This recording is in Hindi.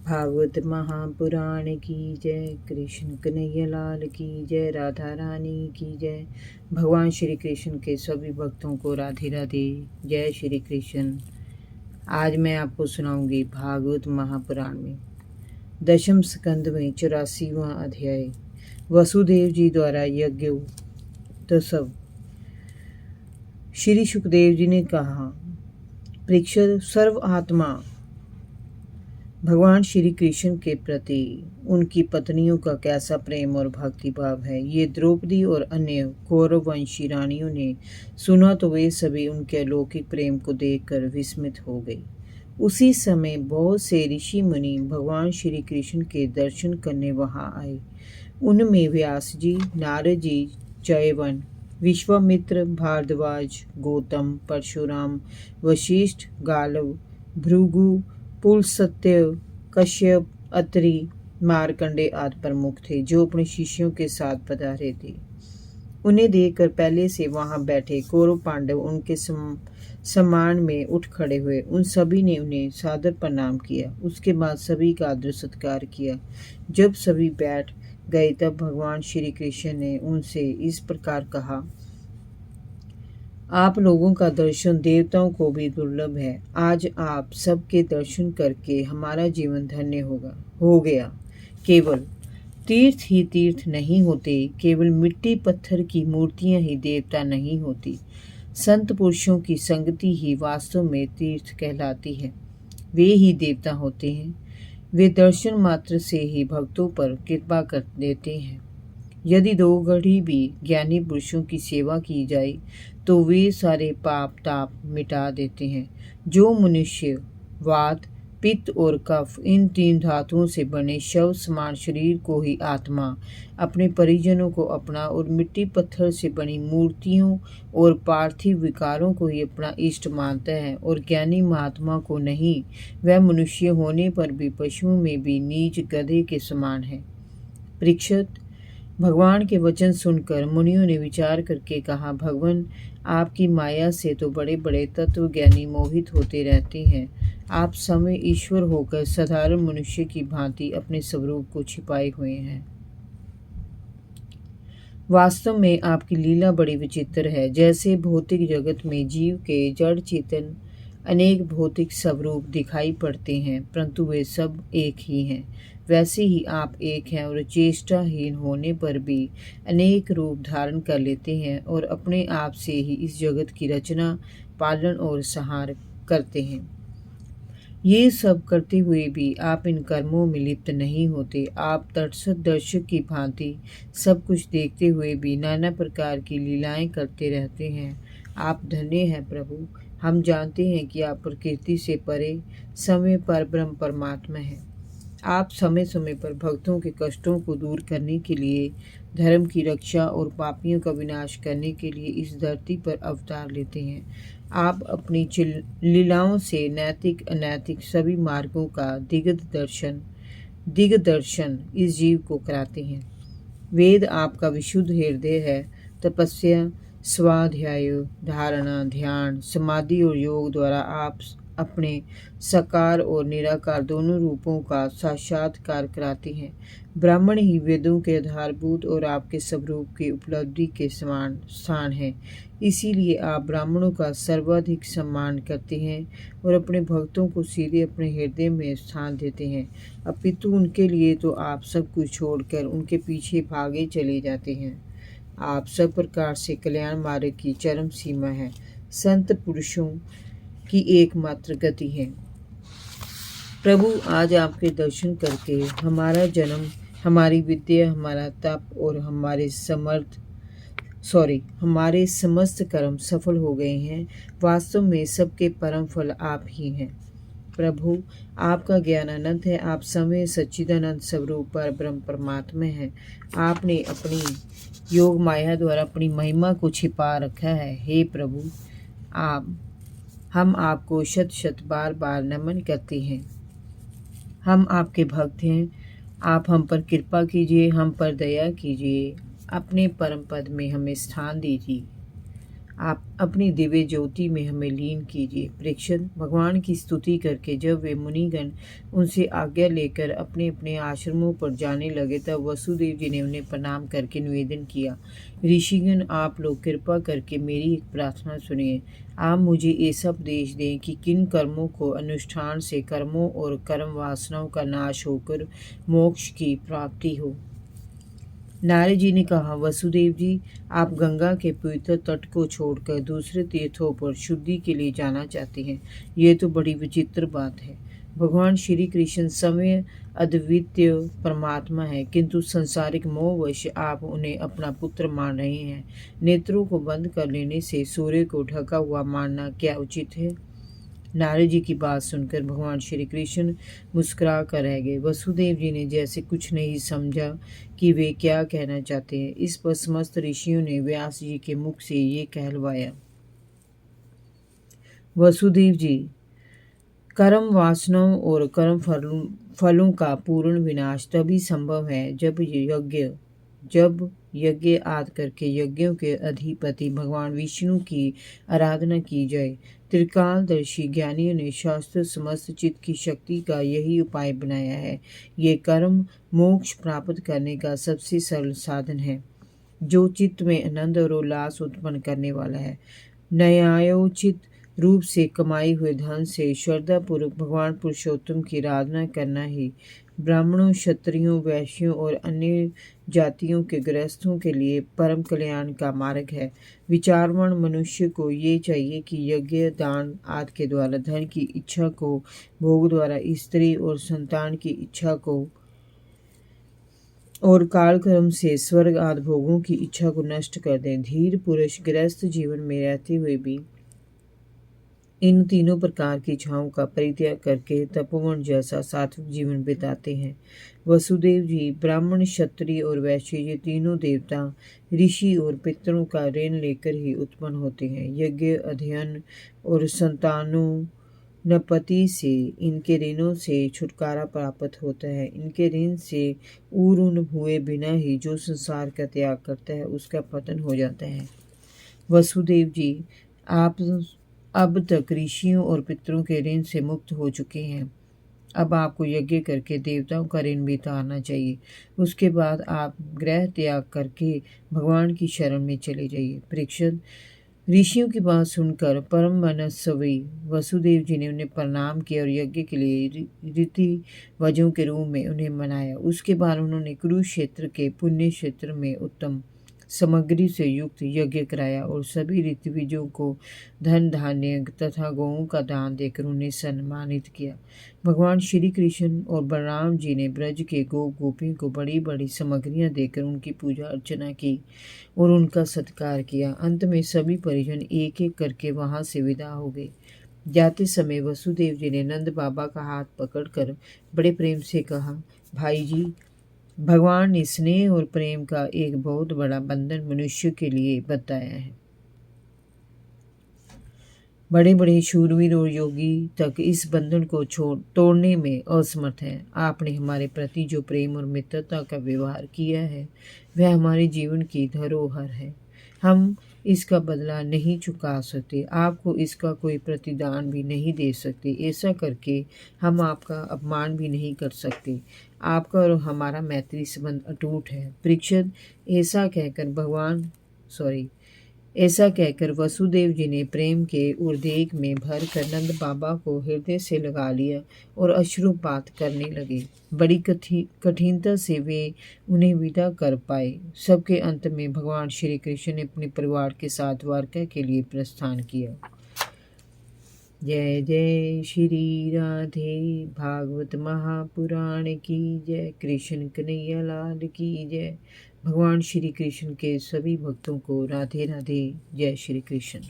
भागवत महापुराण की जय। कृष्ण कन्हैया लाल की जय। राधा रानी की जय। भगवान श्री कृष्ण के सभी भक्तों को राधे राधे। जय श्री कृष्ण। आज मैं आपको सुनाऊंगी भागवत महापुराण में दशम स्कंद में 84वां अध्याय, वसुदेव जी द्वारा यज्ञोत्सव। श्री सुखदेव जी ने कहा, परीक्षित, सर्व आत्मा भगवान श्री कृष्ण के प्रति उनकी पत्नियों का कैसा प्रेम और भक्ति भाव है, ये द्रौपदी और अन्य कौरववंशी रानियों ने सुना तो वे सभी उनके अलौकिक प्रेम को देखकर विस्मित हो गए। उसी समय बहुत से ऋषि मुनि भगवान श्री कृष्ण के दर्शन करने वहां आए। उनमें व्यास जी, नारद जी, च्यवन, विश्वामित्र, भारद्वाज, गौतम, परशुराम, वशिष्ठ, गालव, भृगु, पुलस्त्य, कश्यप, अत्रि, मार्कंडे आदि प्रमुख थे, जो अपने शिष्यों के साथ पधारे थे। उन्हें देखकर पहले से वहां बैठे कौरव पांडव उनके सम्मान में उठ खड़े हुए। उन सभी ने उन्हें सादर प्रणाम किया। उसके बाद सभी का आदर सत्कार किया। जब सभी बैठ गए तब भगवान श्री कृष्ण ने उनसे इस प्रकार कहा, आप लोगों का दर्शन देवताओं को भी दुर्लभ है। आज आप सबके दर्शन करके हमारा जीवन धन्य हो गया। केवल तीर्थ ही तीर्थ नहीं होते, केवल मिट्टी पत्थर की मूर्तियां ही देवता नहीं होती। संत पुरुषों की संगति ही वास्तव में तीर्थ कहलाती है। वे ही देवता होते हैं। वे दर्शन मात्र से ही भक्तों पर कृपा कर देते हैं। यदि 2 घड़ी भी ज्ञानी पुरुषों की सेवा की जाए तो वे सारे पाप ताप मिटा देते हैं। जो मनुष्य वात, पित्त और कफ, इन 3 धातुओं से बने शव समान शरीर को ही आत्मा, अपने परिजनों को अपना और मिट्टी पत्थर से बनी मूर्तियों और पार्थिव विकारों को ही अपना इष्ट मानता है और ज्ञानी महात्मा को नहीं, वह मनुष्य होने पर भी पशुओं में भी नीच गधे के समान है। परीक्षित, भगवान के वचन सुनकर मुनियों ने विचार करके कहा, भगवान, आपकी माया से तो बड़े बड़े तत्वज्ञानी मोहित होते रहते हैं। आप समय ईश्वर होकर साधारण मनुष्य की भांति अपने स्वरूप को छिपाए हुए हैं। वास्तव में आपकी लीला बड़ी विचित्र है। जैसे भौतिक जगत में जीव के जड़ चेतन अनेक भौतिक स्वरूप दिखाई पड़ते हैं, परंतु वे सब एक ही हैं, वैसे ही आप एक हैं और चेष्टाहीन होने पर भी अनेक रूप धारण कर लेते हैं और अपने आप से ही इस जगत की रचना, पालन और संहार करते हैं। ये सब करते हुए भी आप इन कर्मों में लिप्त नहीं होते। आप तटस्थ दर्शक की भांति सब कुछ देखते हुए भी नाना प्रकार की लीलाएं करते रहते हैं। आप धन्य हैं प्रभु। हम जानते हैं कि आप प्रकृति से परे समय पर ब्रह्म परमात्मा हैं। आप समय समय पर भक्तों के कष्टों को दूर करने के लिए, धर्म की रक्षा और पापियों का विनाश करने के लिए इस धरती पर अवतार लेते हैं। आप अपनी लीलाओं से नैतिक अनैतिक सभी मार्गों का दिग्दर्शन इस जीव को कराते हैं। वेद आपका विशुद्ध हृदय है। तपस्या, स्वाध्याय, धारणा, ध्यान, समाधि और योग द्वारा आप अपने साकार और निराकार दोनों रूपों का साक्षात्कार कराते हैं। ब्राह्मण ही वेदों के आधारभूत और आपके स्वरूप की उपलब्धि के समान स्थान है। इसीलिए आप ब्राह्मणों का सर्वाधिक सम्मान करते हैं और अपने भक्तों को सीधे अपने हृदय में स्थान देते हैं। अपितु उनके लिए तो आप सब कुछ छोड़कर उनके पीछे भागे चले जाते हैं। आप सब प्रकार से कल्याण मार्ग की चरम सीमा है, संत पुरुषों की एकमात्र गति है। प्रभु, आज आपके दर्शन करके हमारा जन्म, हमारी विद्या, हमारा तप और हमारे समस्त कर्म सफल हो गए हैं। वास्तव में सबके परम फल आप ही हैं। प्रभु, आपका ज्ञान अनंत है। आप समय सच्चिदानंद स्वरूप पर ब्रह्म परमात्मा हैं। आपने अपनी योग माया द्वारा अपनी महिमा को छिपा रखा है। हे प्रभु, हम आपको शत शत बार बार नमन करते हैं। हम आपके भक्त हैं। आप हम पर कृपा कीजिए, हम पर दया कीजिए, अपने परम पद में हमें स्थान दीजिए। आप अपनी दिव्य ज्योति में हमें लीन कीजिए। परीक्षित, भगवान की स्तुति करके जब वे मुनिगण उनसे आज्ञा लेकर अपने अपने आश्रमों पर जाने लगे, तब वसुदेव जी ने उन्हें प्रणाम करके निवेदन किया, ऋषिगण, आप लोग कृपा करके मेरी एक प्रार्थना सुनिए। आप मुझे ऐसा उपदेश दें कि किन कर्मों को अनुष्ठान से कर्मों और कर्म वासनाओं का नाश होकर मोक्ष की प्राप्ति हो। नारद जी ने कहा, वसुदेव जी, आप गंगा के पवित्र तट को छोड़कर दूसरे तीर्थों पर शुद्धि के लिए जाना चाहते हैं। ये तो बड़ी विचित्र बात है। भगवान श्री कृष्ण समय अद्वितीय परमात्मा है, किंतु संसारिक मोहवश आप उन्हें अपना पुत्र मान रहे हैं। नेत्रों को बंद कर लेने से सूर्य को ढका हुआ मानना क्या उचित है? नारद जी की बात सुनकर भगवान श्री कृष्ण मुस्कुरा कर रह गए। वसुदेव जी ने जैसे कुछ नहीं समझा कि वे क्या कहना चाहते हैं। इस पर समस्त ऋषियों ने व्यास जी के मुख से ये कहलवाया, वसुदेव जी, कर्म वासनाओं और कर्म फलों का पूर्ण विनाश तभी संभव है जब यज्ञ आदि करके यज्ञों के अधिपति भगवान विष्णु की आराधना की जाए। त्रिकालदर्शी ज्ञानियों ने शास्त्र समस्त चित्त की शक्ति का यही उपाय बनाया है। ये कर्म मोक्ष प्राप्त करने का सबसे सरल साधन है, जो चित्त में आनंद और उल्लास उत्पन्न करने वाला है। न्यायोचित रूप से कमाई हुए धन से श्रद्धापूर्वक भगवान पुरुषोत्तम की आराधना करना ही ब्राह्मणों, क्षत्रियों, वैश्यों और अन्य जातियों के गृहस्थों के लिए परम कल्याण का मार्ग है। विचारवान मनुष्य को ये चाहिए कि यज्ञ, दान आदि के द्वारा धन की इच्छा को, भोग द्वारा स्त्री और संतान की इच्छा को और कालक्रम से स्वर्ग आदि भोगों की इच्छा को नष्ट कर दें। धीर पुरुष गृहस्थ जीवन में रहते हुए भी इन तीनों प्रकार की इच्छाओं का परित्याग करके तपोवन जैसा सात्विक जीवन बिताते हैं। वसुदेव जी, ब्राह्मण, क्षत्रिय और वैश्य ये तीनों देवता ऋषि और पितरों का ऋण लेकर ही उत्पन्न होते हैं। यज्ञ, अध्ययन और संतानों नपति से इनके ऋणों से छुटकारा प्राप्त होता है। इनके ऋण से ऊर्ण हुए बिना ही जो संसार का त्याग करता है उसका पतन हो जाता है। वसुदेव जी, आप अब तक ऋषियों और पितरों के ऋण से मुक्त हो चुके हैं। अब आपको यज्ञ करके देवताओं का ऋण भी उतारना चाहिए। उसके बाद आप ग्रह त्याग करके भगवान की शरण में चले जाइए। परीक्षित, ऋषियों की बात सुनकर परम मनस्वी वसुदेव जी ने उन्हें प्रणाम किया और यज्ञ के लिए रीति वजों के रूप में उन्हें मनाया। उसके बाद उन्होंने कुरुक्षेत्र के पुण्य क्षेत्र में उत्तम सामग्री से युक्त यज्ञ कराया और सभी ऋतविजों को धन, धान्य तथा गौओं का दान देकर उन्हें सम्मानित किया। भगवान श्री कृष्ण और बलराम जी ने ब्रज के गोपियों को बड़ी बड़ी सामग्रियां देकर उनकी पूजा अर्चना की और उनका सत्कार किया। अंत में सभी परिजन एक एक करके वहां से विदा हो गए। जाते समय वसुदेव जी ने नंद बाबा का हाथ पकड़कर बड़े प्रेम से कहा, भाई जी, भगवान ने स्नेह और प्रेम का एक बहुत बड़ा बंधन मनुष्य के लिए बताया है। बड़े बड़े शूरवीर और योगी तक इस बंधन को तोड़ने में असमर्थ हैं। आपने हमारे प्रति जो प्रेम और मित्रता का व्यवहार किया है वह हमारे जीवन की धरोहर है। हम इसका बदला नहीं चुका सकते, आपको इसका कोई प्रतिदान भी नहीं दे सकते। ऐसा करके हम आपका अपमान भी नहीं कर सकते। आपका और हमारा मैत्री संबंध अटूट है। परीक्षित, ऐसा कहकर वसुदेव जी ने प्रेम के उद्रेक में भर कर नंद बाबा को हृदय से लगा लिया और अश्रुपात करने लगे। बड़ी कठिनता से वे उन्हें विदा कर पाए। सबके अंत में भगवान श्री कृष्ण ने अपने परिवार के साथ द्वारका के लिए प्रस्थान किया। जय जय श्री राधे भागवत महापुराण की जय। कृष्ण कन्हैया लाल की जय। भगवान श्री कृष्ण के सभी भक्तों को राधे राधे। जय श्री कृष्ण।